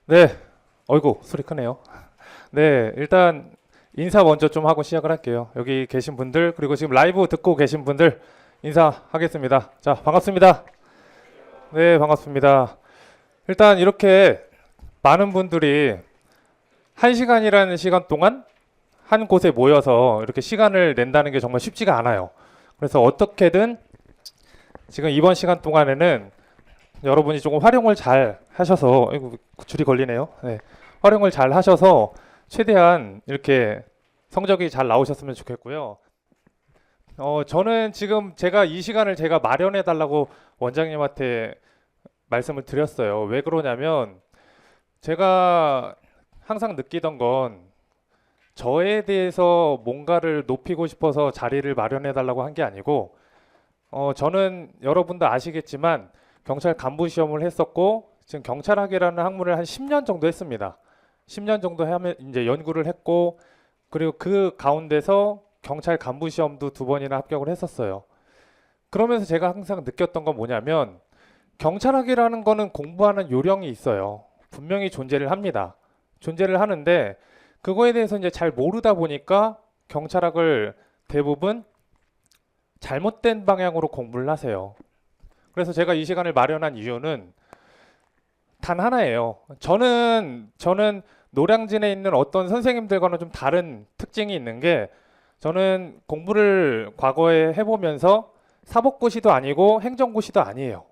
네, 어이구, 소리 크네요. 네, 일단 인사 먼저 좀 하고 시작을 할게요. 여기 계신 분들, 그리고 지금 라이브 듣고 계신 분들 인사하겠습니다. 자, 반갑습니다. 네, 반갑습니다. 일단 이렇게 많은 분들이 한 시간이라는 시간 동안 한 곳에 모여서 이렇게 시간을 낸다는 게 정말 쉽지가 않아요. 그래서 어떻게든 지금 이번 시간 동안에는 여러분이 조금 활용을 잘 하셔서, 이거 줄이 걸리네요. 네, 활용을 잘 하셔서 최대한 이렇게 성적이 잘 나오셨으면 좋겠고요. 저는 지금 제가 이 시간을 제가 마련해 달라고 원장님한테 말씀을 드렸어요. 왜 그러냐면 제가 항상 느끼던 건 저에 대해서 뭔가를 높이고 싶어서 자리를 마련해 달라고 한 게 아니고, 저는 여러분도 아시겠지만 경찰 간부 시험을 했었고 지금 경찰학이라는 학문을 한 10년 정도 했습니다. 10년 정도 하면 이제 연구를 했고, 그리고 그 가운데서 경찰 간부 시험도 두 번이나 합격을 했었어요. 그러면서 제가 항상 느꼈던 건 뭐냐면 경찰학이라는 거는 공부하는 요령이 있어요. 분명히 존재를 합니다. 존재를 하는데 그거에 대해서 이제 잘 모르다 보니까 경찰학을 대부분 잘못된 방향으로 공부를 하세요. 그래서 제가 이 시간을 마련한 이유는 단 하나예요. 저는 노량진에 있는 어떤 선생님들과는 좀 다른 특징이 있는 게, 저는 공부를 과거에 해보면서 사법고시도 아니고 행정고시도 아니에요.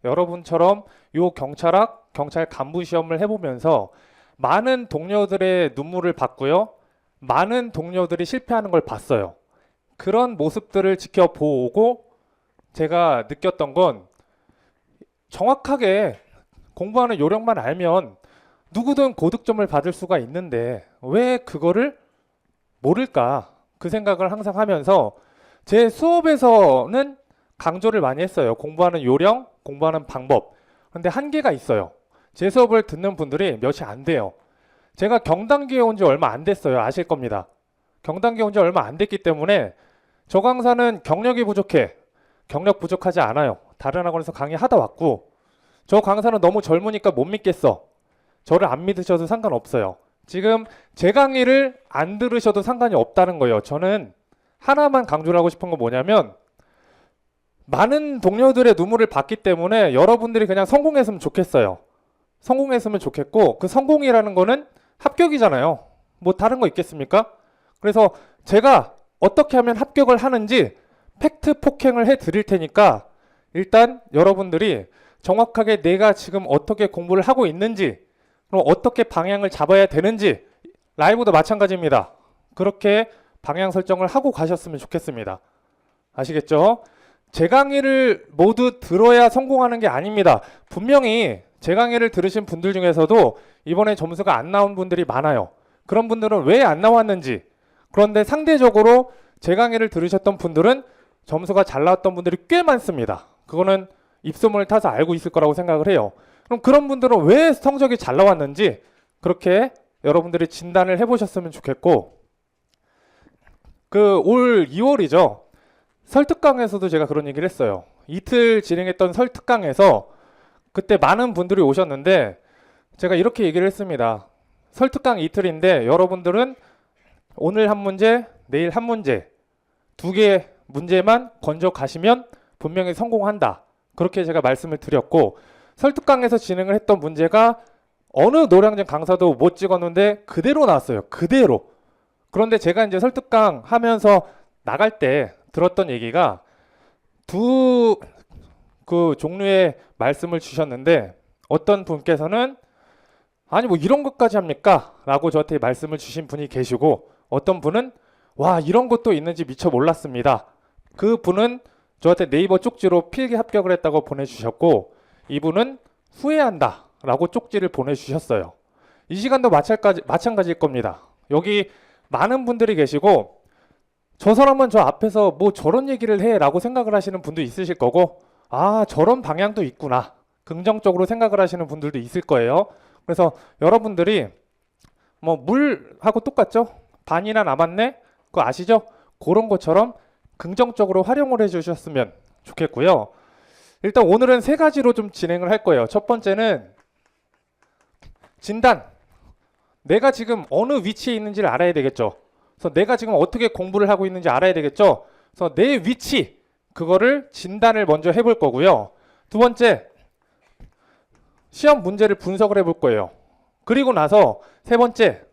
여러분처럼 요 경찰학, 경찰 간부 시험을 해보면서 많은 동료들의 눈물을 봤고요. 많은 동료들이 실패하는 걸 봤어요. 그런 모습들을 지켜보고 제가 느꼈던 건, 정확하게 공부하는 요령만 알면 누구든 고득점을 받을 수가 있는데 왜 그거를 모를까? 그 생각을 항상 하면서 제 수업에서는 강조를 많이 했어요. 공부하는 요령, 공부하는 방법. 근데 한계가 있어요. 제 수업을 듣는 분들이 몇이 안 돼요. 제가 경단기에 온 지 얼마 안 됐어요. 아실 겁니다. 경단기에 온 지 얼마 안 됐기 때문에 저 강사는 경력이 부족해. 경력 부족하지 않아요. 다른 학원에서 강의하다 왔고, 저 강사는 너무 젊으니까 못 믿겠어. 저를 안 믿으셔도 상관없어요. 지금 제 강의를 안 들으셔도 상관이 없다는 거예요. 저는 하나만 강조를 하고 싶은 건 뭐냐면, 많은 동료들의 눈물을 봤기 때문에 여러분들이 그냥 성공했으면 좋겠어요. 성공했으면 좋겠고, 그 성공이라는 거는 합격이잖아요. 뭐 다른 거 있겠습니까? 그래서 제가 어떻게 하면 합격을 하는지 팩트 폭행을 해 드릴 테니까, 일단 여러분들이 정확하게 내가 지금 어떻게 공부를 하고 있는지, 그럼 어떻게 방향을 잡아야 되는지, 라이브도 마찬가지입니다. 그렇게 방향 설정을 하고 가셨으면 좋겠습니다. 아시겠죠? 제 강의를 모두 들어야 성공하는 게 아닙니다. 분명히 제 강의를 들으신 분들 중에서도 이번에 점수가 안 나온 분들이 많아요. 그런 분들은 왜 안 나왔는지, 그런데 상대적으로 제 강의를 들으셨던 분들은 점수가 잘 나왔던 분들이 꽤 많습니다. 그거는 입소문을 타서 알고 있을 거라고 생각을 해요. 그럼 그런 분들은 왜 성적이 잘 나왔는지 그렇게 여러분들이 진단을 해보셨으면 좋겠고, 그 올 2월이죠. 설특강에서도 제가 그런 얘기를 했어요. 이틀 진행했던 설특강에서 그때 많은 분들이 오셨는데 제가 이렇게 얘기를 했습니다. 설특강 이틀인데 여러분들은 오늘 한 문제, 내일 한 문제, 두 개의 문제만 건져 가시면 분명히 성공한다. 그렇게 제가 말씀을 드렸고, 설특강에서 진행을 했던 문제가 어느 노량진 강사도 못 찍었는데 그대로 나왔어요. 그대로. 그런데 제가 이제 설특강 하면서 나갈 때 들었던 얘기가, 두 그 종류의 말씀을 주셨는데, 어떤 분께서는 아니 뭐 이런 것까지 합니까? 라고 저한테 말씀을 주신 분이 계시고, 어떤 분은 와 이런 것도 있는지 미처 몰랐습니다. 그 분은 저한테 네이버 쪽지로 필기 합격을 했다고 보내주셨고, 이분은 후회한다 라고 쪽지를 보내주셨어요. 이 시간도 마찬가지일 겁니다. 여기 많은 분들이 계시고, 저 사람은 저 앞에서 뭐 저런 얘기를 해 라고 생각을 하시는 분도 있으실 거고, 아 저런 방향도 있구나 긍정적으로 생각을 하시는 분들도 있을 거예요. 그래서 여러분들이 뭐 물하고 똑같죠? 반이나 남았네? 그거 아시죠? 그런 것처럼 긍정적으로 활용을 해주셨으면 좋겠고요. 일단 오늘은 세 가지로 좀 진행을 할 거예요. 첫 번째는 진단. 내가 지금 어느 위치에 있는지를 알아야 되겠죠. 그래서 내가 지금 어떻게 공부를 하고 있는지 알아야 되겠죠. 그래서 내 위치, 그거를 진단을 먼저 해볼 거고요. 두 번째, 시험 문제를 분석을 해볼 거예요. 그리고 나서 세 번째,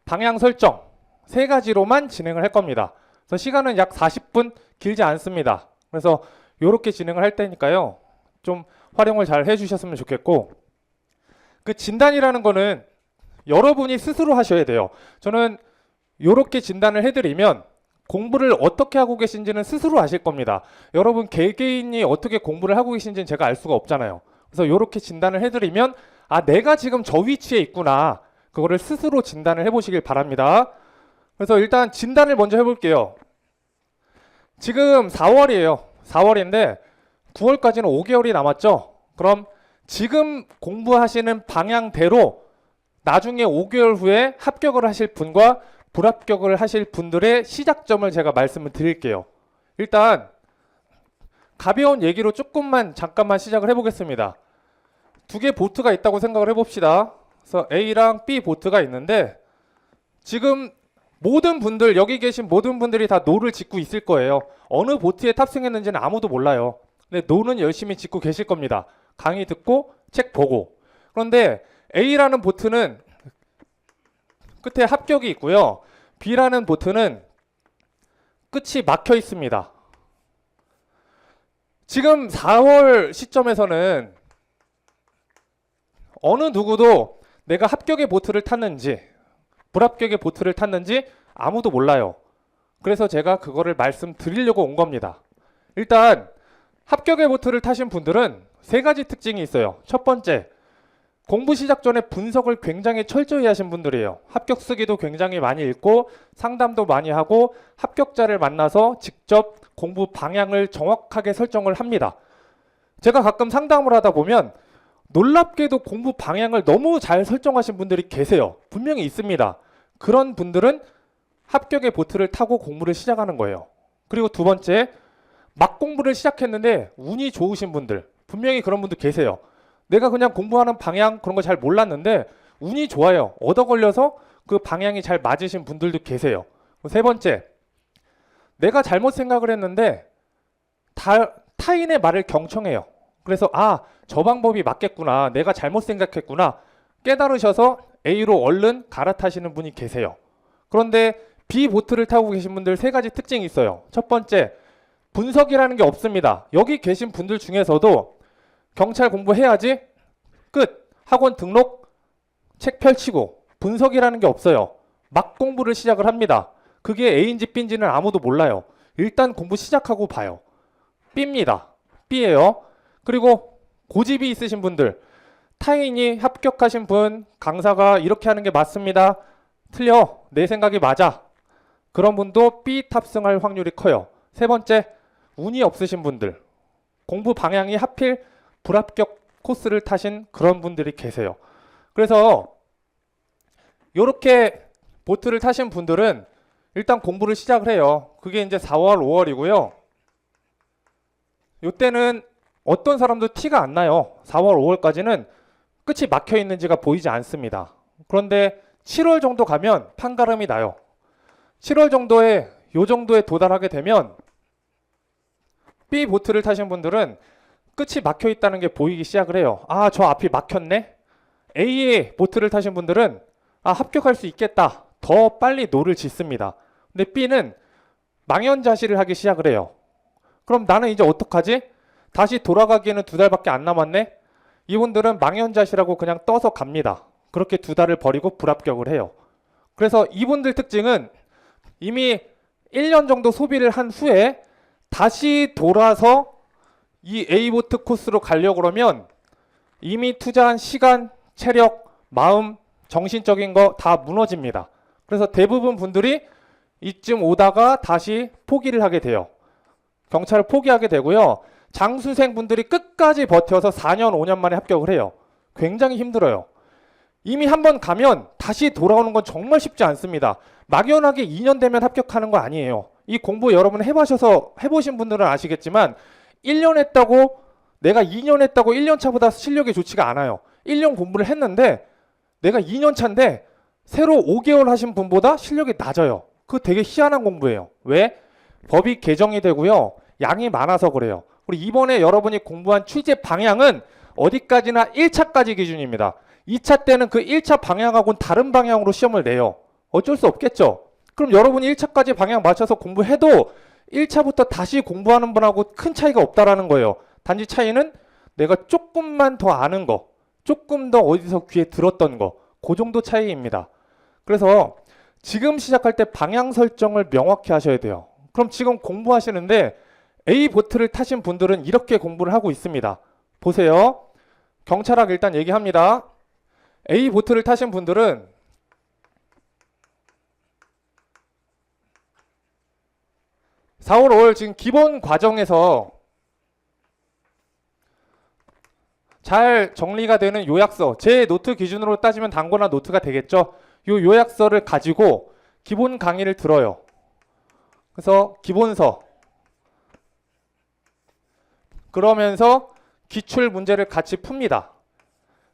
방향 설정. 세 가지로만 진행을 할 겁니다. 그래서 시간은 약 40분, 길지 않습니다. 그래서 이렇게 진행을 할 테니까요. 좀 활용을 잘 해주셨으면 좋겠고, 그 진단이라는 거는 여러분이 스스로 하셔야 돼요. 저는 이렇게 진단을 해드리면 공부를 어떻게 하고 계신지는 스스로 아실 겁니다. 여러분 개개인이 어떻게 공부를 하고 계신지는 제가 알 수가 없잖아요. 그래서 이렇게 진단을 해드리면 아, 내가 지금 저 위치에 있구나. 그거를 스스로 진단을 해보시길 바랍니다. 그래서 일단 진단을 먼저 해볼게요. 지금 4월이에요. 4월인데 9월까지는 5개월이 남았죠. 그럼 지금 공부하시는 방향대로 나중에 5개월 후에 합격을 하실 분과 불합격을 하실 분들의 시작점을 제가 말씀을 드릴게요. 일단 가벼운 얘기로 조금만 잠깐만 시작을 해보겠습니다. 두 개 보트가 있다고 생각을 해봅시다. 그래서 A랑 B 보트가 있는데 지금 모든 분들, 여기 계신 모든 분들이 다 노를 짓고 있을 거예요. 어느 보트에 탑승했는지는 아무도 몰라요. 근데 노는 열심히 짓고 계실 겁니다. 강의 듣고 책 보고. 그런데 A라는 보트는 끝에 합격이 있고요. B라는 보트는 끝이 막혀 있습니다. 지금 4월 시점에서는 어느 누구도 내가 합격의 보트를 탔는지 불합격의 보트를 탔는지 아무도 몰라요. 그래서 제가 그거를 말씀드리려고 온 겁니다. 일단 합격의 보트를 타신 분들은 세 가지 특징이 있어요. 첫 번째, 공부 시작 전에 분석을 굉장히 철저히 하신 분들이에요. 합격 쓰기도 굉장히 많이 읽고 상담도 많이 하고 합격자를 만나서 직접 공부 방향을 정확하게 설정을 합니다. 제가 가끔 상담을 하다 보면 놀랍게도 공부 방향을 너무 잘 설정하신 분들이 계세요. 분명히 있습니다. 그런 분들은 합격의 보트를 타고 공부를 시작하는 거예요. 그리고 두 번째, 막 공부를 시작했는데 운이 좋으신 분들, 분명히 그런 분들 계세요. 내가 그냥 공부하는 방향 그런 거 잘 몰랐는데 운이 좋아요. 얻어 걸려서 그 방향이 잘 맞으신 분들도 계세요. 세 번째, 내가 잘못 생각을 했는데 타인의 말을 경청해요. 그래서 아, 저 방법이 맞겠구나. 내가 잘못 생각했구나. 깨달으셔서 A로 얼른 갈아타시는 분이 계세요. 그런데 B 보트를 타고 계신 분들 세 가지 특징이 있어요. 첫 번째, 분석이라는 게 없습니다. 여기 계신 분들 중에서도 경찰 공부해야지 끝, 학원 등록, 책 펼치고 분석이라는 게 없어요. 막 공부를 시작을 합니다. 그게 A인지 B인지는 아무도 몰라요. 일단 공부 시작하고 봐요. B입니다. B예요. 그리고 고집이 있으신 분들, 타인이 합격하신 분, 강사가 이렇게 하는 게 맞습니다. 틀려. 내 생각이 맞아. 그런 분도 B 탑승할 확률이 커요. 세 번째, 운이 없으신 분들, 공부 방향이 하필 불합격 코스를 타신 그런 분들이 계세요. 그래서 이렇게 보트를 타신 분들은 일단 공부를 시작을 해요. 그게 이제 4월, 5월이고요. 이때는 어떤 사람도 티가 안 나요. 4월, 5월까지는 끝이 막혀 있는지가 보이지 않습니다. 그런데 7월 정도 가면 판가름이 나요. 7월 정도에 요 정도에 도달하게 되면 B 보트를 타신 분들은 끝이 막혀 있다는 게 보이기 시작을 해요. 아, 저 앞이 막혔네. A의 보트를 타신 분들은 아, 합격할 수 있겠다. 더 빨리 노를 짓습니다. 근데 B는 망연자실을 하기 시작을 해요. 그럼 나는 이제 어떡하지? 다시 돌아가기에는 2달밖에 안 남았네. 이분들은 망연자실하고 그냥 떠서 갑니다. 그렇게 2달을 버리고 불합격을 해요. 그래서 이분들 특징은 이미 1년 정도 소비를 한 후에 다시 돌아서 이 A보트 코스로 가려고 그러면 이미 투자한 시간, 체력, 마음, 정신적인 거 다 무너집니다. 그래서 대부분 분들이 이쯤 오다가 다시 포기를 하게 돼요. 경찰을 포기하게 되고요. 장수생 분들이 끝까지 버텨서 4년, 5년 만에 합격을 해요. 굉장히 힘들어요. 이미 한번 가면 다시 돌아오는 건 정말 쉽지 않습니다. 막연하게 2년 되면 합격하는 거 아니에요. 이 공부 여러분 해보신 분들은 아시겠지만 1년 했다고 내가 2년 했다고 1년 차보다 실력이 좋지가 않아요. 1년 공부를 했는데 내가 2년 차인데 새로 5개월 하신 분보다 실력이 낮아요. 그거 되게 희한한 공부예요. 왜? 법이 개정이 되고요. 양이 많아서 그래요. 그리고 이번에 여러분이 공부한 취재 방향은 어디까지나 1차까지 기준입니다. 2차 때는 그 1차 방향하고는 다른 방향으로 시험을 내요. 어쩔 수 없겠죠. 그럼 여러분이 1차까지 방향 맞춰서 공부해도 1차부터 다시 공부하는 분하고 큰 차이가 없다라는 거예요. 단지 차이는 내가 조금만 더 아는 거, 조금 더 어디서 귀에 들었던 거, 그 정도 차이입니다. 그래서 지금 시작할 때 방향 설정을 명확히 하셔야 돼요. 그럼 지금 공부하시는데 A 보트를 타신 분들은 이렇게 공부를 하고 있습니다. 보세요. 경찰학 일단 얘기합니다. A 보트를 타신 분들은 4월, 5월 지금 기본 과정에서 잘 정리가 되는 요약서, 제 노트 기준으로 따지면 단거나 노트가 되겠죠. 이 요약서를 가지고 기본 강의를 들어요. 그래서 기본서, 그러면서 기출 문제를 같이 풉니다.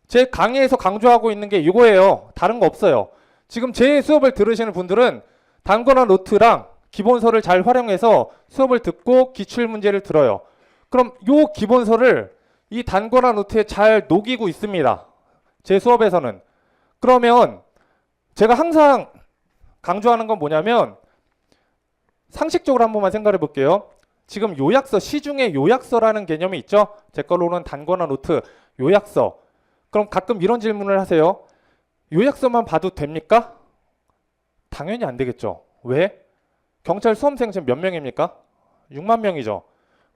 제 강의에서 강조하고 있는 게 이거예요. 다른 거 없어요. 지금 제 수업을 들으시는 분들은 단거나 노트랑 기본서를 잘 활용해서 수업을 듣고 기출 문제를 들어요. 그럼 이 기본서를 이 단거나 노트에 잘 녹이고 있습니다. 제 수업에서는. 그러면 제가 항상 강조하는 건 뭐냐면 상식적으로 한 번만 생각해 볼게요. 지금 요약서, 시중에 요약서라는 개념이 있죠. 제 걸로는 단거나 노트, 요약서. 그럼 가끔 이런 질문을 하세요. 요약서만 봐도 됩니까? 당연히 안 되겠죠. 왜? 경찰 수험생 지금 몇 명입니까? 6만 명이죠.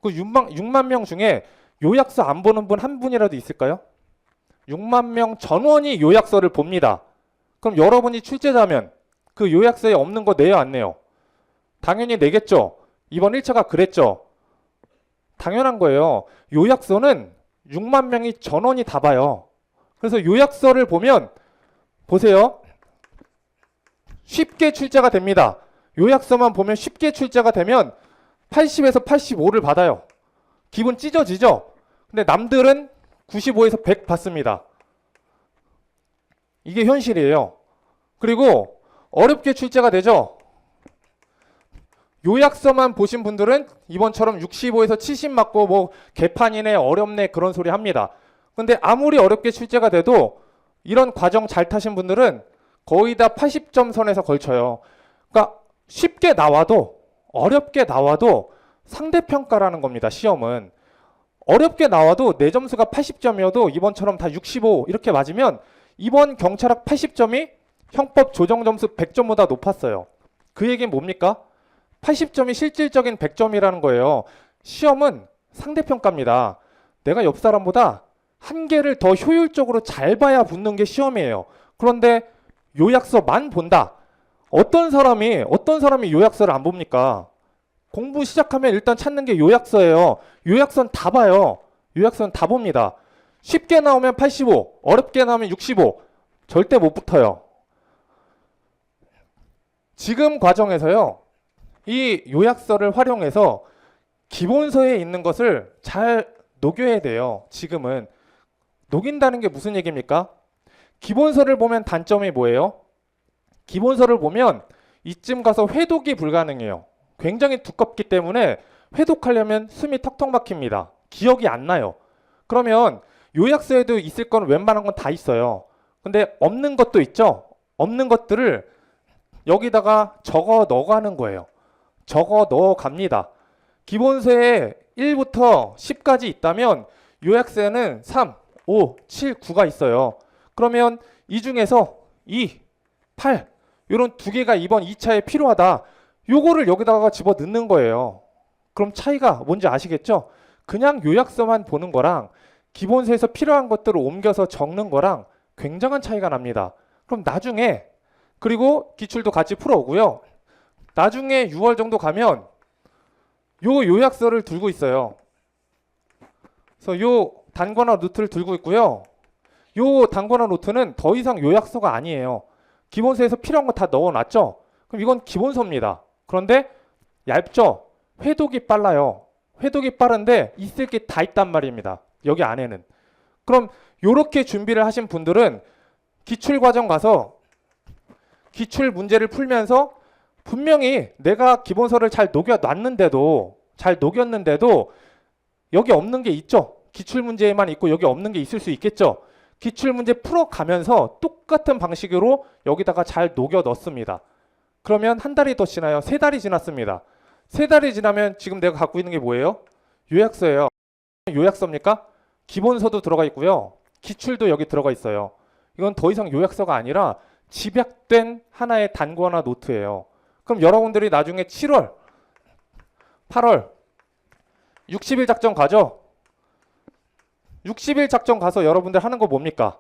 그 6만 명 중에 요약서 안 보는 분 한 분이라도 있을까요? 6만 명 전원이 요약서를 봅니다. 그럼 여러분이 출제자면 그 요약서에 없는 거 내요, 안 내요? 당연히 내겠죠. 이번 1차가 그랬죠. 당연한 거예요. 요약서는 6만 명이 전원이 다 봐요. 그래서 요약서를 보면 보세요. 쉽게 출제가 됩니다. 요약서만 보면 쉽게 출제가 되면 80에서 85를 받아요. 기분 찢어지죠? 근데 남들은 95에서 100 받습니다. 이게 현실이에요. 그리고 어렵게 출제가 되죠? 요약서만 보신 분들은 이번처럼 65에서 70 맞고 뭐 개판이네, 어렵네 그런 소리 합니다. 근데 아무리 어렵게 출제가 돼도 이런 과정 잘 타신 분들은 거의 다 80점 선에서 걸쳐요. 그러니까 쉽게 나와도 어렵게 나와도 상대평가라는 겁니다. 시험은. 어렵게 나와도 내 점수가 80점이어도 이번처럼 다 65 이렇게 맞으면 이번 경찰학 80점이 형법 조정 점수 100점보다 높았어요. 그 얘기는 뭡니까? 80점이 실질적인 100점이라는 거예요. 시험은 상대평가입니다. 내가 옆 사람보다 한 개를 더 효율적으로 잘 봐야 붙는 게 시험이에요. 그런데 요약서만 본다. 어떤 사람이 요약서를 안 봅니까? 공부 시작하면 일단 찾는 게 요약서예요. 요약서는 다 봐요. 요약서는 다 봅니다. 쉽게 나오면 85, 어렵게 나오면 65. 절대 못 붙어요. 지금 과정에서요. 이 요약서를 활용해서 기본서에 있는 것을 잘 녹여야 돼요. 지금은. 녹인다는 게 무슨 얘기입니까? 기본서를 보면 단점이 뭐예요? 기본서를 보면 이쯤 가서 회독이 불가능해요. 굉장히 두껍기 때문에 회독하려면 숨이 턱턱 막힙니다. 기억이 안 나요. 그러면 요약서에도 있을 건 웬만한 건 다 있어요. 근데 없는 것도 있죠. 없는 것들을 여기다가 적어 넣어가는 거예요. 적어 넣어 갑니다. 기본서에 1부터 10까지 있다면 요약서에는 3, 5, 7, 9가 있어요. 그러면 이 중에서 2, 8 이런 두 개가 이번 2차에 필요하다. 요거를 여기다가 집어 넣는 거예요. 그럼 차이가 뭔지 아시겠죠? 그냥 요약서만 보는 거랑 기본서에서 필요한 것들을 옮겨서 적는 거랑 굉장한 차이가 납니다. 그럼 나중에 그리고 기출도 같이 풀어오고요. 나중에 6월 정도 가면 요 요약서를 들고 있어요. 그래서 요 단거나 노트를 들고 있고요. 요 단거나 노트는 더 이상 요약서가 아니에요. 기본서에서 필요한 거 다 넣어놨죠? 그럼 이건 기본서입니다. 그런데 얇죠? 회독이 빨라요. 회독이 빠른데 있을 게 다 있단 말입니다. 여기 안에는. 그럼 요렇게 준비를 하신 분들은 기출과정 가서 기출 문제를 풀면서 분명히 내가 기본서를 잘 녹였는데도 여기 없는 게 있죠. 기출 문제에만 있고 여기 없는 게 있을 수 있겠죠. 기출 문제 풀어가면서 똑같은 방식으로 여기다가 잘 녹여 넣습니다. 그러면 한 달이 더 지나요. 세 달이 지났습니다. 세 달이 지나면 지금 내가 갖고 있는 게 뭐예요? 요약서예요. 요약서입니까? 기본서도 들어가 있고요. 기출도 여기 들어가 있어요. 이건 더 이상 요약서가 아니라 집약된 하나의 단거나 노트예요. 그럼 여러분들이 나중에 7월, 8월 60일 작전 가죠? 60일 작전 가서 여러분들 하는 거 뭡니까?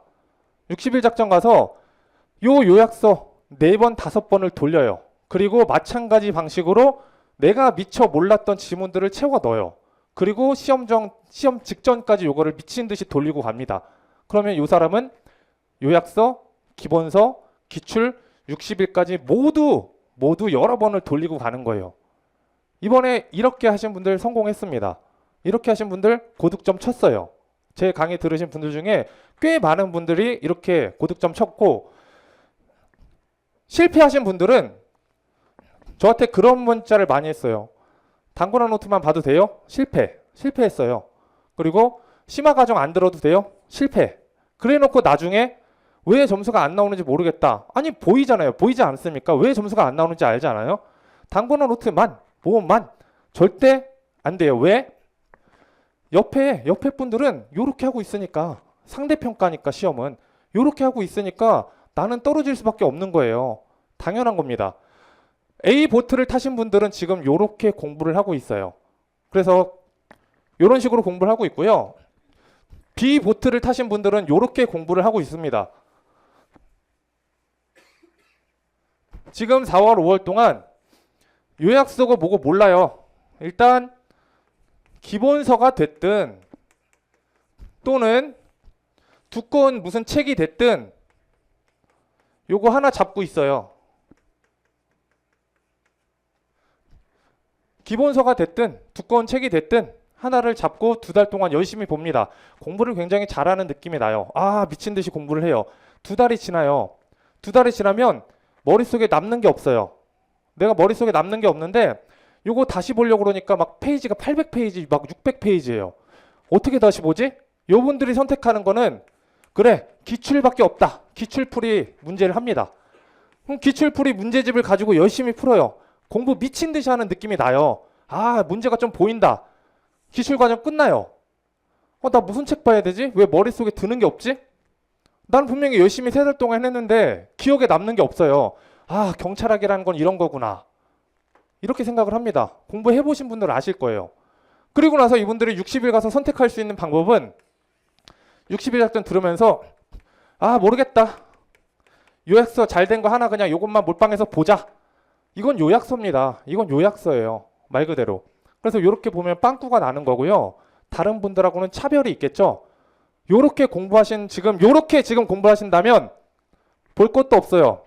60일 작전 가서 요 요약서 4번, 5번을 돌려요. 그리고 마찬가지 방식으로 내가 미처 몰랐던 지문들을 채워 넣어요. 그리고 시험 직전까지 요거를 미친 듯이 돌리고 갑니다. 그러면 요 사람은 요약서, 기본서, 기출 60일까지 모두 여러 번을 돌리고 가는 거예요. 이번에 이렇게 하신 분들 성공했습니다. 이렇게 하신 분들 고득점 쳤어요. 제 강의 들으신 분들 중에 꽤 많은 분들이 이렇게 고득점 쳤고, 실패하신 분들은 저한테 그런 문자를 많이 했어요. 단권화 노트만 봐도 돼요? 실패했어요. 그리고 심화 과정 안 들어도 돼요? 실패. 그래 놓고 나중에 왜 점수가 안 나오는지 모르겠다. 아니 보이잖아요. 보이지 않습니까? 왜 점수가 안 나오는지 알잖아요. 단권화 노트만, 모험만 절대 안 돼요. 왜? 옆에 분들은 요렇게 하고 있으니까, 상대평가니까 시험은 요렇게 하고 있으니까 나는 떨어질 수밖에 없는 거예요. 당연한 겁니다. A 보트를 타신 분들은 지금 요렇게 공부를 하고 있어요. 그래서 요런 식으로 공부를 하고 있고요. B 보트를 타신 분들은 요렇게 공부를 하고 있습니다. 지금 4월, 5월 동안 요약서가 뭐고 몰라요. 일단 기본서가 됐든 또는 두꺼운 무슨 책이 됐든 요거 하나 잡고 있어요. 기본서가 됐든 두꺼운 책이 됐든 하나를 잡고 2달 동안 열심히 봅니다. 공부를 굉장히 잘하는 느낌이 나요. 아, 미친 듯이 공부를 해요. 2달이 지나요. 2달이 지나면 머릿속에 남는 게 없어요. 내가 머릿속에 남는 게 없는데 요거 다시 보려고 그러니까 막 페이지가 800페이지, 막 600페이지예요. 어떻게 다시 보지? 요분들이 선택하는 거는 그래, 기출밖에 없다. 기출풀이 문제를 합니다. 그럼 기출풀이 문제집을 가지고 열심히 풀어요. 공부 미친 듯이 하는 느낌이 나요. 아, 문제가 좀 보인다. 기출 과정 끝나요. 나 무슨 책 봐야 되지? 왜 머릿속에 드는 게 없지? 난 분명히 열심히 3달 동안 했는데 기억에 남는 게 없어요. 아, 경찰학이라는 건 이런 거구나. 이렇게 생각을 합니다. 공부해보신 분들은 아실 거예요. 그리고 나서 이분들이 60일 가서 선택할 수 있는 방법은 60일 작전 들으면서 아, 모르겠다. 요약서 잘 된 거 하나 그냥 요것만 몰빵해서 보자. 이건 요약서입니다. 이건 요약서예요. 말 그대로. 그래서 이렇게 보면 빵꾸가 나는 거고요. 다른 분들하고는 차별이 있겠죠. 요렇게 지금 공부하신다면 볼 것도 없어요.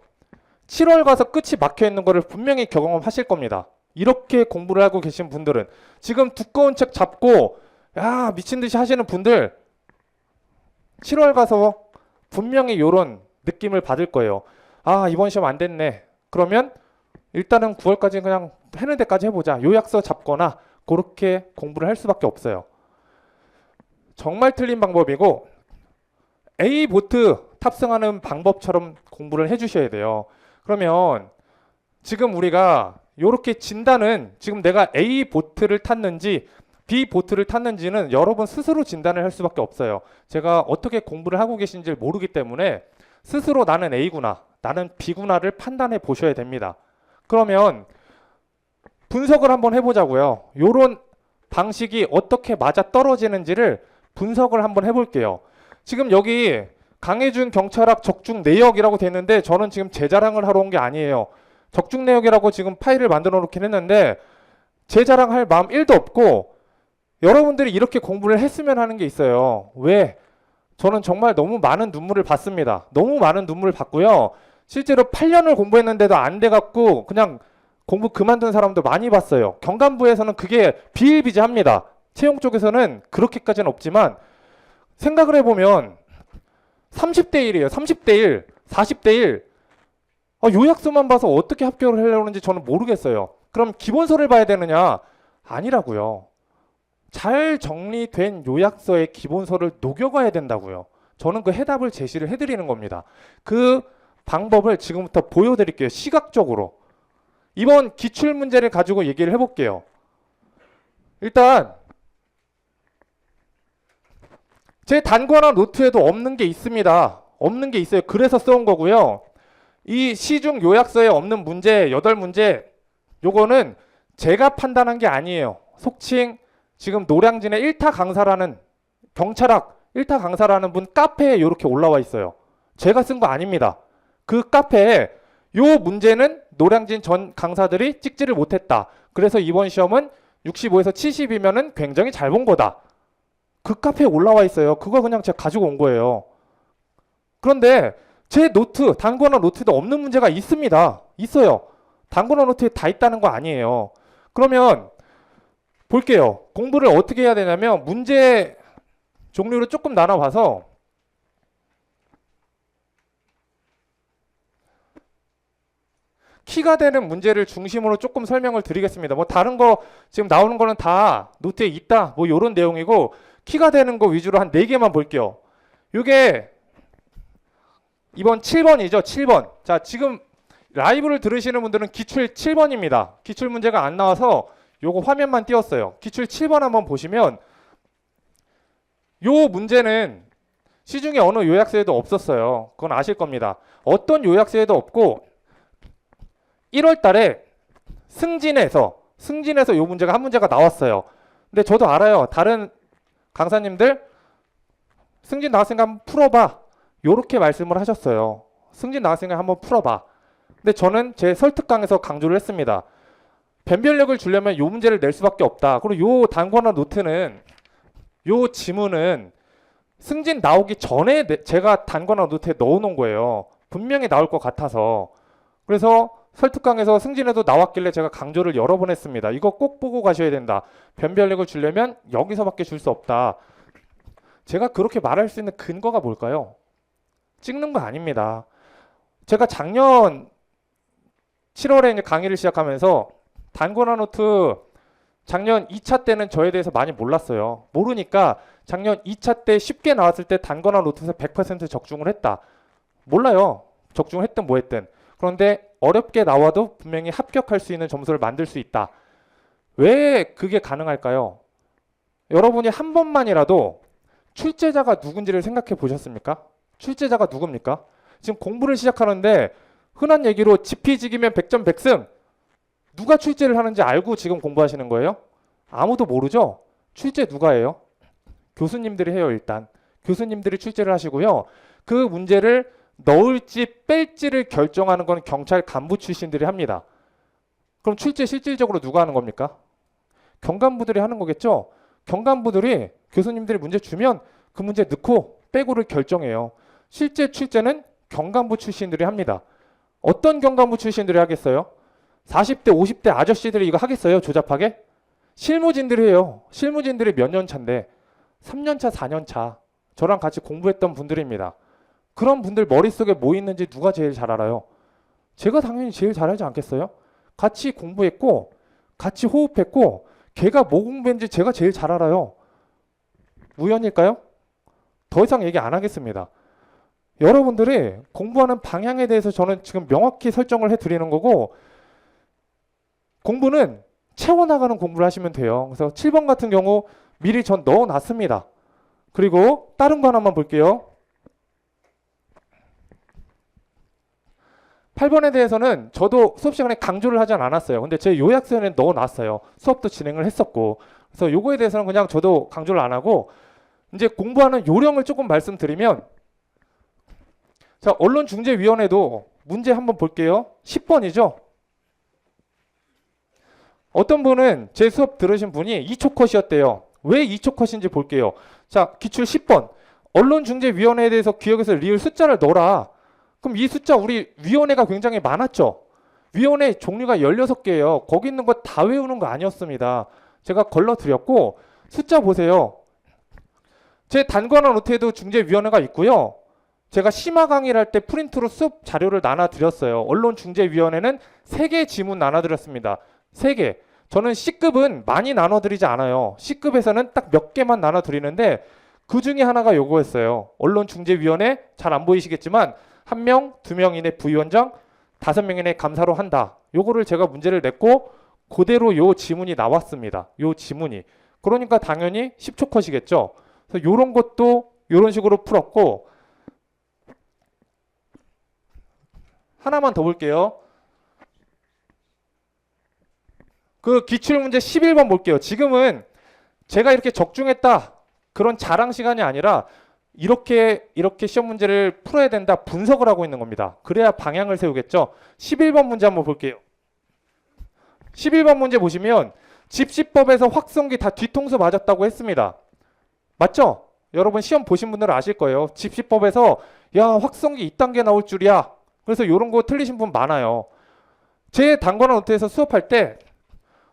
7월 가서 끝이 막혀 있는 거를 분명히 경험하실 겁니다. 이렇게 공부를 하고 계신 분들은 지금 두꺼운 책 잡고 야, 미친 듯이 하시는 분들 7월 가서 분명히 이런 느낌을 받을 거예요. 아, 이번 시험 안 됐네. 그러면 일단은 9월까지 그냥 해는 데까지 해보자. 요약서 잡거나 그렇게 공부를 할 수밖에 없어요. 정말 틀린 방법이고 A 보트 탑승하는 방법처럼 공부를 해주셔야 돼요. 그러면 지금 우리가 이렇게 진단은 지금 내가 A 보트를 탔는지 B 보트를 탔는지는 여러분 스스로 진단을 할 수밖에 없어요. 제가 어떻게 공부를 하고 계신지 모르기 때문에 스스로 나는 A구나, 나는 B구나를 판단해 보셔야 됩니다. 그러면 분석을 한번 해보자고요. 이런 방식이 어떻게 맞아 떨어지는지를 분석을 한번 해볼게요. 지금 여기 강해준 경찰학 적중 내역이라고 돼 있는데 저는 지금 제 자랑을 하러 온 게 아니에요. 적중 내역이라고 지금 파일을 만들어 놓긴 했는데 제 자랑할 마음 1도 없고 여러분들이 이렇게 공부를 했으면 하는 게 있어요. 왜? 저는 정말 너무 많은 눈물을 봤습니다. 너무 많은 눈물을 봤고요. 실제로 8년을 공부했는데도 안 돼갖고 그냥 공부 그만둔 사람도 많이 봤어요. 경감부에서는 그게 비일비재합니다. 채용 쪽에서는 그렇게까지는 없지만 생각을 해보면 30대 1이에요. 30대 1, 40대 1. 요약서만 봐서 어떻게 합격을 하려고 하는지 저는 모르겠어요. 그럼 기본서를 봐야 되느냐? 아니라고요. 잘 정리된 요약서의 기본서를 녹여가야 된다고요. 저는 그 해답을 제시를 해드리는 겁니다. 그 방법을 지금부터 보여드릴게요. 시각적으로. 이번 기출문제를 가지고 얘기를 해볼게요. 일단 제 단권화 노트에도 없는 게 있습니다. 없는 게 있어요. 그래서 써온 거고요. 이 시중 요약서에 없는 문제 8문제 요거는 제가 판단한 게 아니에요. 속칭 지금 노량진의 1타 강사라는 경찰학 1타 강사라는 분 카페에 이렇게 올라와 있어요. 제가 쓴 거 아닙니다. 그 카페에 요 문제는 노량진 전 강사들이 찍지를 못했다. 그래서 이번 시험은 65에서 70이면은 굉장히 잘 본 거다. 그 카페에 올라와 있어요. 그거 그냥 제가 가지고 온 거예요. 그런데 제 노트, 단권화 노트에도 없는 문제가 있습니다. 있어요. 단권화 노트에 다 있다는 거 아니에요. 그러면 볼게요. 공부를 어떻게 해야 되냐면 문제 종류를 조금 나눠봐서 키가 되는 문제를 중심으로 조금 설명을 드리겠습니다. 뭐 다른 거 지금 나오는 거는 다 노트에 있다. 뭐 이런 내용이고 키가 되는 거 위주로 한 4개만 볼게요. 이게 이번 7번이죠. 7번. 자, 지금 라이브를 들으시는 분들은 기출 7번입니다. 기출 문제가 안 나와서 요거 화면만 띄웠어요. 기출 7번 한번 보시면 요 문제는 시중에 어느 요약서에도 없었어요. 그건 아실 겁니다. 어떤 요약서에도 없고 1월 달에 승진에서 요 문제가 한 문제가 나왔어요. 근데 저도 알아요. 다른 강사님들 승진 나왔으니까 한번 풀어봐. 요렇게 말씀을 하셨어요. 승진 나왔으니까 한번 풀어봐. 근데 저는 제 설특강에서 강조를 했습니다. 변별력을 주려면 요 문제를 낼 수밖에 없다. 그리고 요 단권화 노트는 요 지문은 승진 나오기 전에 제가 단권화 노트에 넣어놓은 거예요. 분명히 나올 것 같아서. 그래서 설특강에서 승진에도 나왔길래 제가 강조를 여러 번 했습니다. 이거 꼭 보고 가셔야 된다. 변별력을 주려면 여기서밖에 줄 수 없다. 제가 그렇게 말할 수 있는 근거가 뭘까요? 찍는 거 아닙니다. 제가 작년 7월에 이제 강의를 시작하면서 단권화 노트 작년 2차 때는 저에 대해서 많이 몰랐어요. 모르니까 작년 2차 때 쉽게 나왔을 때 단권화 노트에서 100% 적중을 했다. 몰라요. 적중을 했든 뭐 했든. 그런데 어렵게 나와도 분명히 합격할 수 있는 점수를 만들 수 있다. 왜 그게 가능할까요? 여러분이 한 번만이라도 출제자가 누군지를 생각해 보셨습니까? 출제자가 누굽니까? 지금 공부를 시작하는데 흔한 얘기로 지피지기면 100점 100승. 누가 출제를 하는지 알고 지금 공부하시는 거예요? 아무도 모르죠? 출제 누가 해요? 교수님들이 해요. 일단 교수님들이 출제를 하시고요. 그 문제를 넣을지 뺄지를 결정하는 건 경찰 간부 출신들이 합니다. 그럼 출제 실질적으로 누가 하는 겁니까? 경감부들이 하는 거겠죠? 경감부들이 교수님들이 문제 주면 그 문제 넣고 빼고를 결정해요. 실제 출제는 경감부 출신들이 합니다. 어떤 경감부 출신들이 하겠어요? 40대 50대 아저씨들이 이거 하겠어요? 조잡하게? 실무진들이 해요. 실무진들이 몇 년 차인데 3년 차 4년 차 저랑 같이 공부했던 분들입니다. 그런 분들 머릿속에 뭐 있는지 누가 제일 잘 알아요? 제가 당연히 제일 잘 알지 않겠어요? 같이 공부했고 같이 호흡했고 걔가 뭐 공부했는지 제가 제일 잘 알아요. 우연일까요? 더 이상 얘기 안 하겠습니다. 여러분들이 공부하는 방향에 대해서 저는 지금 명확히 설정을 해드리는 거고 공부는 채워나가는 공부를 하시면 돼요. 그래서 7번 같은 경우 미리 전 넣어놨습니다. 그리고 다른 거 하나만 볼게요. 8번에 대해서는 저도 수업 시간에 강조를 하진 않았어요. 근데 제 요약서에는 넣어놨어요. 수업도 진행을 했었고. 그래서 요거에 대해서는 그냥 저도 강조를 안 하고 이제 공부하는 요령을 조금 말씀드리면 자, 언론중재위원회도 문제 한번 볼게요. 10번이죠. 어떤 분은 제 수업 들으신 분이 2초 컷이었대요. 왜 2초 컷인지 볼게요. 자, 기출 10번. 언론중재위원회에 대해서 기억에서 리을 숫자를 넣어라. 그럼 이 숫자 우리 위원회가 굉장히 많았죠. 위원회 종류가 16개예요. 거기 있는 거 다 외우는 거 아니었습니다. 제가 걸러드렸고 숫자 보세요. 제 단권화 노트에도 중재위원회가 있고요. 제가 심화 강의를 할 때 프린트로 수업 자료를 나눠드렸어요. 언론중재위원회는 3개 지문 나눠드렸습니다. 3개. 저는 C급은 많이 나눠드리지 않아요. C급에서는 딱 몇 개만 나눠드리는데 그 중에 하나가 요거였어요. 언론중재위원회 잘 안 보이시겠지만 1명, 2명 이내 부위원장, 5명 이내 감사로 한다. 요거를 제가 문제를 냈고 그대로 요 지문이 나왔습니다. 요 지문이. 그러니까 당연히 10초 컷이겠죠. 그래서 요런 것도 요런 식으로 풀었고 하나만 더 볼게요. 그 기출문제 11번 볼게요. 지금은 제가 이렇게 적중했다. 그런 자랑 시간이 아니라 이렇게 시험 문제를 풀어야 된다. 분석을 하고 있는 겁니다. 그래야 방향을 세우겠죠. 11번 문제 한번 볼게요. 11번 문제 보시면 집시법에서 확성기 다 뒤통수 맞았다고 했습니다. 맞죠? 여러분 시험 보신 분들은 아실 거예요. 집시법에서 야 확성기 2단계 나올 줄이야. 그래서 이런 거 틀리신 분 많아요. 제 단권화 노트에서 수업할 때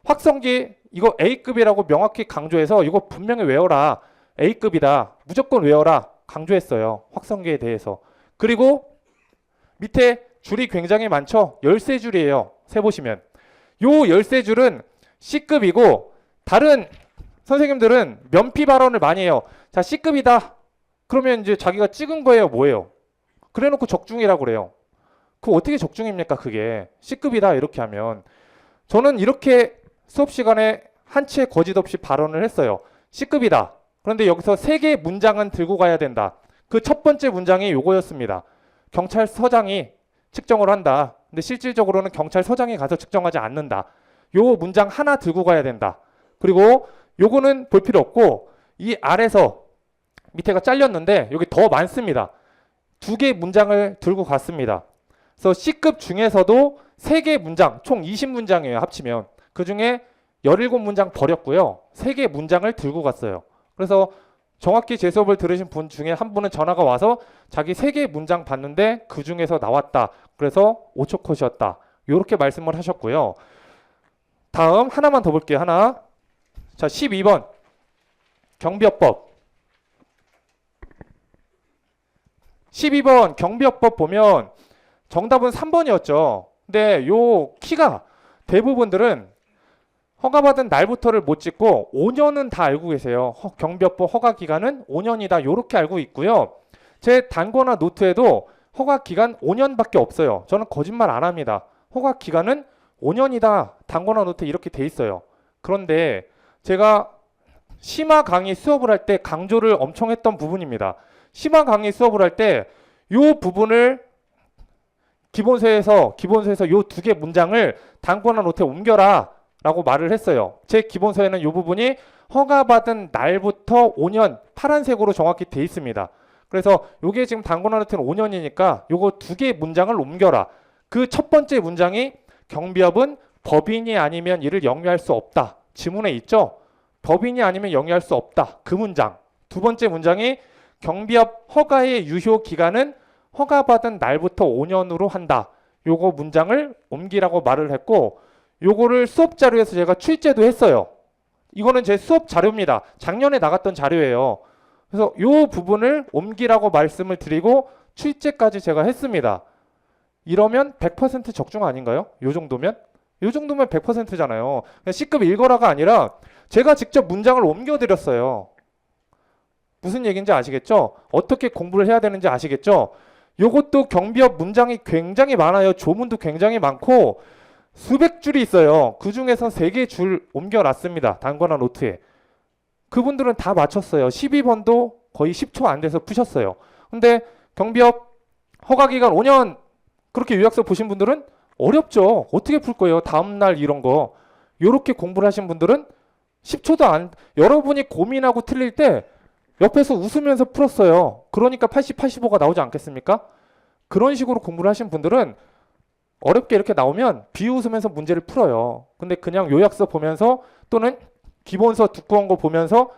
확성기 이거 A급이라고 명확히 강조해서 이거 분명히 외워라. A급이다. 무조건 외워라. 강조했어요. 확성기에 대해서. 그리고 밑에 줄이 굉장히 많죠. 13줄이에요. 세보시면. 요 13줄은 C급이고 다른 선생님들은 면피 발언을 많이 해요. 자, C급이다. 그러면 이제 자기가 찍은 거예요. 뭐예요? 그래놓고 적중이라고 그래요. 그거 어떻게 적중입니까? 그게 C급이다 이렇게 하면. 저는 이렇게 수업 시간에 한 치의 거짓 없이 발언을 했어요. C급이다. 그런데 여기서 3개의 문장은 들고 가야 된다. 그 첫 번째 문장이 요거였습니다. 경찰서장이 측정을 한다. 근데 실질적으로는 경찰서장이 가서 측정하지 않는다. 요 문장 하나 들고 가야 된다. 그리고 요거는 볼 필요 없고 이 아래서 밑에가 잘렸는데 여기 더 많습니다. 2개 문장을 들고 갔습니다. 그래서 C급 중에서도 3개 문장, 총 20문장이에요. 합치면. 그 중에 17문장 버렸고요. 3개 문장을 들고 갔어요. 그래서 정확히 제 수업을 들으신 분 중에 한 분은 전화가 와서 자기 3개 문장 봤는데 그 중에서 나왔다. 그래서 5초 컷이었다. 이렇게 말씀을 하셨고요. 다음 하나만 더 볼게요. 하나. 자, 12번. 경비업법. 12번 경비업법 보면 정답은 3번이었죠. 근데 요 키가 대부분들은 허가받은 날부터를 못 찍고 5년은 다 알고 계세요. 경비업법 허가 기간은 5년이다. 이렇게 알고 있고요. 제 단권화 노트에도 허가 기간 5년밖에 없어요. 저는 거짓말 안 합니다. 허가 기간은 5년이다. 단권화 노트에 이렇게 돼 있어요. 그런데 제가 심화 강의 수업을 할 때 강조를 엄청 했던 부분입니다. 심화 강의 수업을 할 때 이 부분을 기본서에서 요 2개 문장을 단권화 노트에 옮겨라 라고 말을 했어요. 제 기본서에는 이 부분이 허가받은 날부터 5년 파란색으로 정확히 돼 있습니다. 그래서 이게 지금 단권화 노트는 5년이니까 요거 2개 문장을 옮겨라. 그 첫 번째 문장이 경비업은 법인이 아니면 이를 영위할 수 없다. 지문에 있죠? 법인이 아니면 영위할 수 없다. 그 문장. 두 번째 문장이 경비업 허가의 유효 기간은 허가받은 날부터 5년으로 한다. 요거 문장을 옮기라고 말을 했고 요거를 수업 자료에서 제가 출제도 했어요. 이거는 제 수업 자료입니다. 작년에 나갔던 자료예요. 그래서 요 부분을 옮기라고 말씀을 드리고 출제까지 제가 했습니다. 이러면 100% 적중 아닌가요? 요 정도면? 요 정도면 100%잖아요. C급 읽어라가 아니라 제가 직접 문장을 옮겨드렸어요. 무슨 얘기인지 아시겠죠? 어떻게 공부를 해야 되는지 아시겠죠? 요것도 경비업 문장이 굉장히 많아요. 조문도 굉장히 많고 수백 줄이 있어요. 그 중에서 3개 줄 옮겨놨습니다. 단권화 노트에. 그분들은 다 맞췄어요. 12번도 거의 10초 안 돼서 푸셨어요. 근데 경비업 허가기간 5년 그렇게 요약서 보신 분들은 어렵죠. 어떻게 풀 거예요? 다음날 이런 거. 요렇게 공부를 하신 분들은 10초도 안, 여러분이 고민하고 틀릴 때 옆에서 웃으면서 풀었어요. 그러니까 80, 85가 나오지 않겠습니까? 그런 식으로 공부를 하신 분들은 어렵게 이렇게 나오면 비웃으면서 문제를 풀어요. 근데 그냥 요약서 보면서 또는 기본서 두꺼운 거 보면서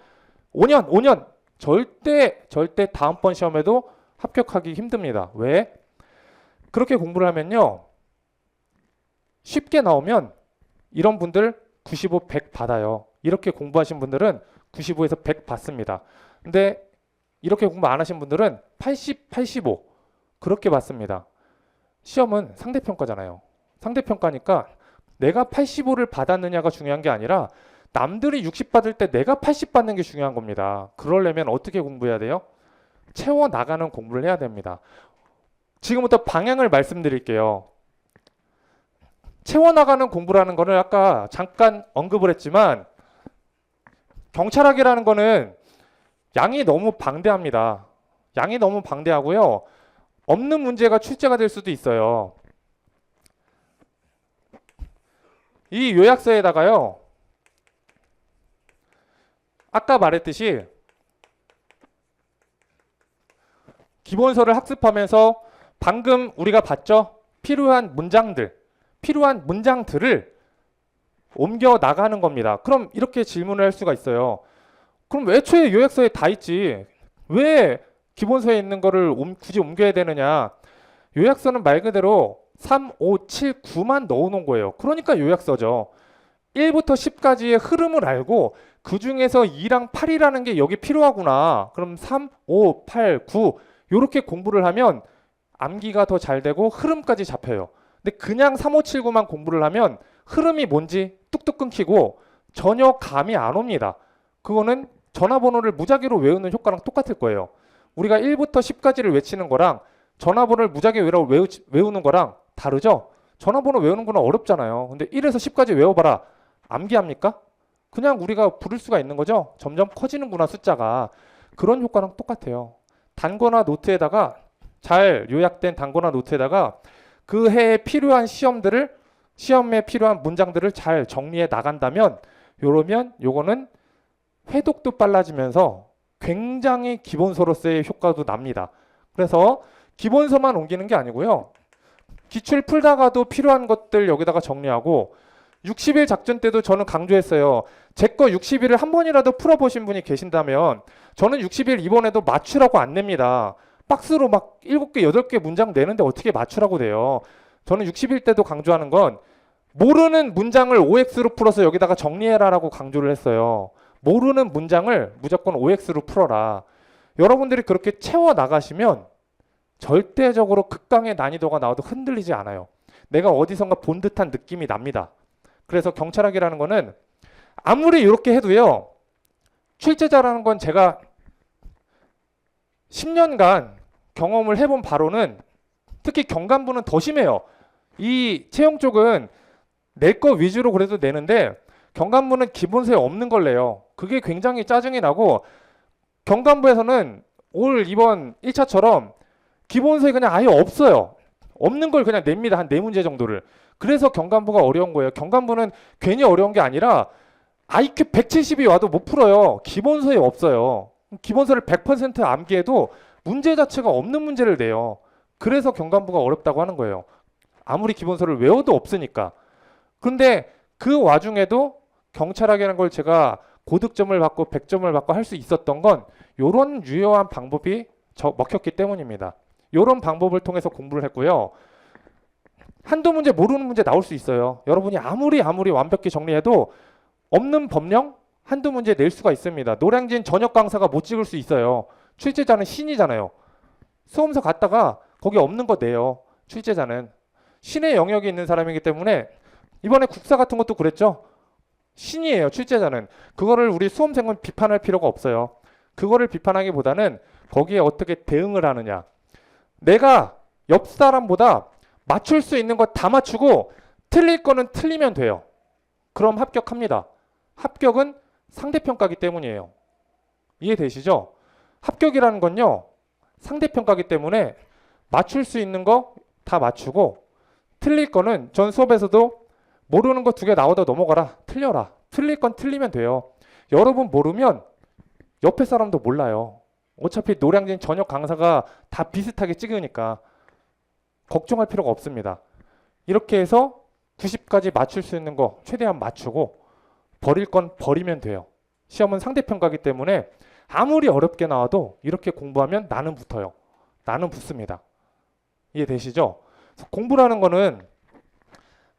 5년 절대 다음번 시험에도 합격하기 힘듭니다. 왜? 그렇게 공부를 하면요. 쉽게 나오면 이런 분들 95, 100 받아요. 이렇게 공부하신 분들은 95에서 100 받습니다. 근데 이렇게 공부 안 하신 분들은 80, 85 그렇게 받습니다. 시험은 상대평가잖아요. 상대평가니까 내가 85를 받았느냐가 중요한 게 아니라 남들이 60 받을 때 내가 80 받는 게 중요한 겁니다. 그러려면 어떻게 공부해야 돼요? 채워나가는 공부를 해야 됩니다. 지금부터 방향을 말씀드릴게요. 채워나가는 공부라는 거는 아까 잠깐 언급을 했지만 경찰학이라는 거는 양이 너무 방대합니다. 양이 너무 방대하고요. 없는 문제가 출제가 될 수도 있어요. 이 요약서에다가요. 아까 말했듯이 기본서를 학습하면서 방금 우리가 봤죠? 필요한 문장들을 옮겨 나가는 겁니다. 그럼 이렇게 질문을 할 수가 있어요. 그럼 애초에 요약서에 다 있지. 왜 기본서에 있는 거를 굳이 옮겨야 되느냐? 요약서는 말 그대로 3, 5, 7, 9만 넣어놓은 거예요. 그러니까 요약서죠. 1부터 10까지의 흐름을 알고 그 중에서 2랑 8이라는 게 여기 필요하구나. 그럼 3, 5, 8, 9 이렇게 공부를 하면 암기가 더 잘 되고 흐름까지 잡혀요. 근데 그냥 3, 5, 7, 9만 공부를 하면 흐름이 뭔지 뚝뚝 끊기고 전혀 감이 안 옵니다. 그거는 전화번호를 무작위로 외우는 효과랑 똑같을 거예요. 우리가 1부터 10까지를 외치는 거랑 전화번호를 무작위 외우는 거랑 다르죠? 전화번호 외우는 거는 어렵잖아요. 근데 1에서 10까지 외워봐라. 암기합니까? 그냥 우리가 부를 수가 있는 거죠. 점점 커지는구나 숫자가. 그런 효과랑 똑같아요. 단거나 노트에다가 잘 요약된 단거나 노트에다가 그 해에 필요한 시험에 필요한 문장들을 잘 정리해 나간다면 요거는 회독도 빨라지면서 굉장히 기본서로서의 효과도 납니다. 그래서 기본서만 옮기는 게 아니고요. 기출 풀다가도 필요한 것들 여기다가 정리하고 60일 작전 때도 저는 강조했어요. 제 거 60일을 한 번이라도 풀어보신 분이 계신다면 저는 60일 이번에도 맞추라고 안 냅니다. 박스로 막 7개, 8개 문장 내는데 어떻게 맞추라고 돼요. 저는 60일 때도 강조하는 건 모르는 문장을 OX로 풀어서 여기다가 정리해라라고 강조를 했어요. 모르는 문장을 무조건 OX로 풀어라. 여러분들이 그렇게 채워 나가시면 절대적으로 극강의 난이도가 나와도 흔들리지 않아요. 내가 어디선가 본 듯한 느낌이 납니다. 그래서 경찰학이라는 거는 아무리 이렇게 해도요. 출제자라는 건 제가 10년간 경험을 해본 바로는 특히 경감부는 더 심해요. 이 채용 쪽은 낼 거 위주로 그래도 내는데 경감부는 기본서에 없는 걸 내요. 그게 굉장히 짜증이 나고 경감부에서는 이번 1차처럼 기본서에 그냥 아예 없어요. 없는 걸 그냥 냅니다. 한 4문제 정도를. 그래서 경감부가 어려운 거예요. 경감부는 괜히 어려운 게 아니라 IQ 170이 와도 못 풀어요. 기본서에 없어요. 기본서를 100% 암기해도 문제 자체가 없는 문제를 내요. 그래서 경감부가 어렵다고 하는 거예요. 아무리 기본서를 외워도 없으니까. 그런데 그 와중에도 경찰학이라는 걸 제가 고득점을 받고 100점을 받고 할 수 있었던 건 이런 유효한 방법이 먹혔기 때문입니다. 이런 방법을 통해서 공부를 했고요. 한두 문제 모르는 문제 나올 수 있어요. 여러분이 아무리 완벽히 정리해도 없는 법령 한두 문제 낼 수가 있습니다. 노량진 전역 강사가 못 찍을 수 있어요. 출제자는 신이잖아요. 수험서 갔다가 거기 없는 거 내요. 출제자는 신의 영역이 있는 사람이기 때문에 이번에 국사 같은 것도 그랬죠. 신이에요. 출제자는. 그거를 우리 수험생은 비판할 필요가 없어요. 그거를 비판하기보다는 거기에 어떻게 대응을 하느냐. 내가 옆 사람보다 맞출 수 있는 거 다 맞추고 틀릴 거는 틀리면 돼요. 그럼 합격합니다. 합격은 상대평가기 때문이에요. 이해되시죠? 합격이라는 건요. 상대평가기 때문에 맞출 수 있는 거 다 맞추고 틀릴 거는 전 수업에서도 모르는 거 2개 나오다 넘어가라. 틀려라. 틀릴 건 틀리면 돼요. 여러분 모르면 옆에 사람도 몰라요. 어차피 노량진 전역 강사가 다 비슷하게 찍으니까 걱정할 필요가 없습니다. 이렇게 해서 90까지 맞출 수 있는 거 최대한 맞추고 버릴 건 버리면 돼요. 시험은 상대평가이기 때문에 아무리 어렵게 나와도 이렇게 공부하면 나는 붙어요. 나는 붙습니다. 이해되시죠? 공부라는 거는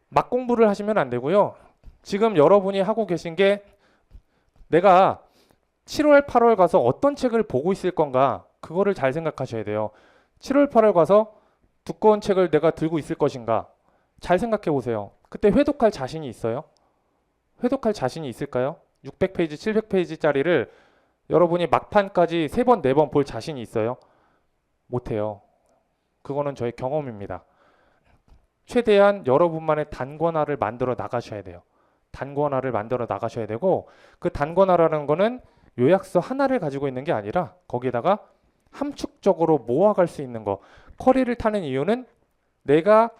막 공부를 하시면 안 되고요. 지금 여러분이 하고 계신 게 내가 7월, 8월 가서 어떤 책을 보고 있을 건가 그거를 잘 생각하셔야 돼요. 7월, 8월 가서 두꺼운 책을 내가 들고 있을 것인가 잘 생각해 보세요. 그때 회독할 자신이 있어요? 회독할 자신이 있을까요? 600페이지, 700페이지짜리를 여러분이 막판까지 3번, 4번 볼 자신이 있어요? 못해요. 그거는 저의 경험입니다. 최대한 여러분만의 단권화를 만들어 나가셔야 돼요. 단권화를 만들어 나가셔야 되고 그 단권화라는 거는 요약서 하나를 가지고 있는 게 아니라 거기에다가 함축적으로 모아갈 수 있는 거. 커리를 타는 이유는 내가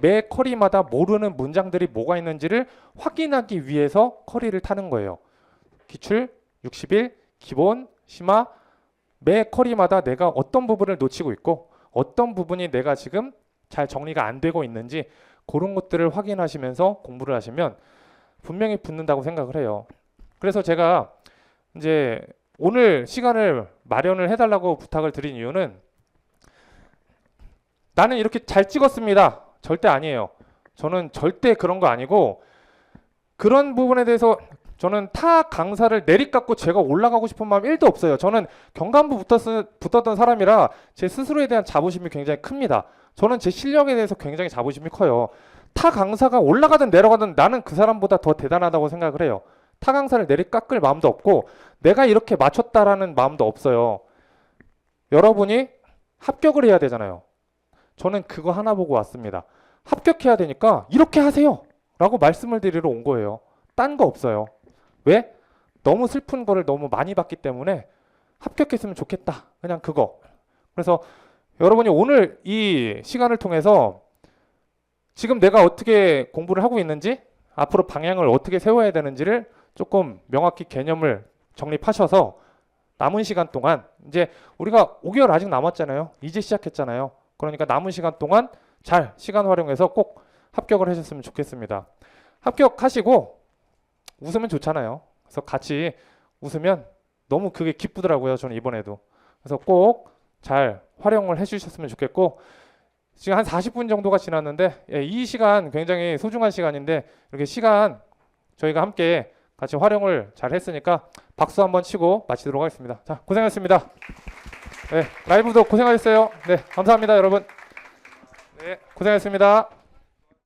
매 커리마다 모르는 문장들이 뭐가 있는지를 확인하기 위해서 커리를 타는 거예요. 기출, 60일, 기본, 심화, 매 커리마다 내가 어떤 부분을 놓치고 있고 어떤 부분이 내가 지금 잘 정리가 안 되고 있는지 그런 것들을 확인하시면서 공부를 하시면 분명히 붙는다고 생각을 해요. 그래서 제가 이제 오늘 시간을 마련을 해달라고 부탁을 드린 이유는 나는 이렇게 잘 찍었습니다. 절대 아니에요. 저는 절대 그런 거 아니고 그런 부분에 대해서 저는 타 강사를 내리깎고 제가 올라가고 싶은 마음 1도 없어요. 저는 경간부 붙었던 사람이라 제 스스로에 대한 자부심이 굉장히 큽니다. 저는 제 실력에 대해서 굉장히 자부심이 커요. 타 강사가 올라가든 내려가든 나는 그 사람보다 더 대단하다고 생각을 해요. 타 강사를 내리깎을 마음도 없고 내가 이렇게 맞췄다라는 마음도 없어요. 여러분이 합격을 해야 되잖아요. 저는 그거 하나 보고 왔습니다. 합격해야 되니까 이렇게 하세요 라고 말씀을 드리러 온 거예요. 딴 거 없어요. 왜? 너무 슬픈 거를 너무 많이 봤기 때문에 합격했으면 좋겠다. 그냥 그거. 그래서 여러분이 오늘 이 시간을 통해서 지금 내가 어떻게 공부를 하고 있는지 앞으로 방향을 어떻게 세워야 되는지를 조금 명확히 개념을 정립하셔서 남은 시간 동안 이제 우리가 5개월 아직 남았잖아요. 이제 시작했잖아요. 그러니까 남은 시간 동안 잘 시간 활용해서 꼭 합격을 하셨으면 좋겠습니다. 합격하시고 웃으면 좋잖아요. 그래서 같이 웃으면 너무 그게 기쁘더라고요. 저는 이번에도. 그래서 꼭 잘 활용을 해주셨으면 좋겠고 지금 한 40분 정도가 지났는데 이 시간 굉장히 소중한 시간인데 이렇게 시간 저희가 함께 같이 활용을 잘 했으니까 박수 한번 치고 마치도록 하겠습니다. 자, 고생하셨습니다. 네, 라이브도 고생하셨어요. 네, 감사합니다, 여러분. 네, 고생하셨습니다.